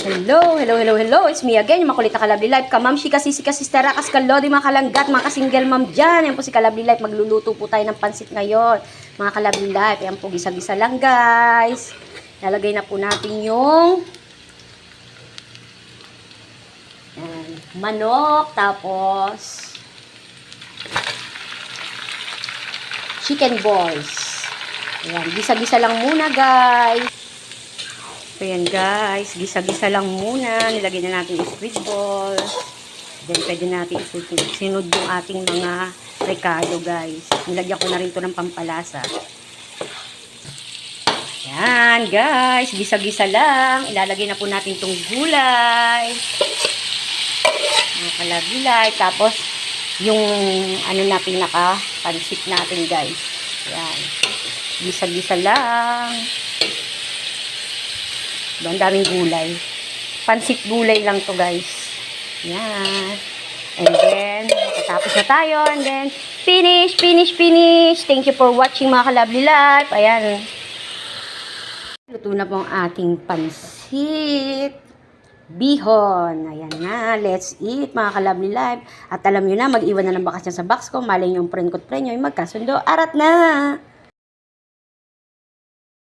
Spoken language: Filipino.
Hello. It's me again, yung makulit na Kalabli Life. Kamamshi, kasisi, kasistera, kaskalodi, mga kalanggat, mga kasingle ma'am dyan. Yan po si Kalabli Life. Magluluto po tayo ng pansit ngayon. Mga Kalabli Life. Yan po, gisa-gisa lang guys. Lalagay na po natin yung manok. Tapos chicken balls. Ayan, gisa-gisa lang muna guys. So yan guys, gisa-gisa lang muna. Nilagay na natin yung squid balls. Then pwede natin sinod yung ating mga recado guys. Nilagyan ko na rin to ng pampalasa. Yan guys, gisa-gisa lang. Ilalagay na po natin itong gulay. Mga kalagulay. Tapos yung ano na pinaka-pansit natin guys. Yan. Gisa-gisa lang. Ang daming gulay. Pansit gulay lang to guys. Yan. And then, tapos na tayo. And then, finish. Thank you for watching mga Kalabli Life. Ayan. Luto na po ang ating pansit bihon. Ayan na. Let's eat mga Kalabli Life. At alam nyo na, mag-iwan na ng bakas dyan sa box ko. Malay nyo yung friend ko't friend nyo. Magkasundo. Arat na!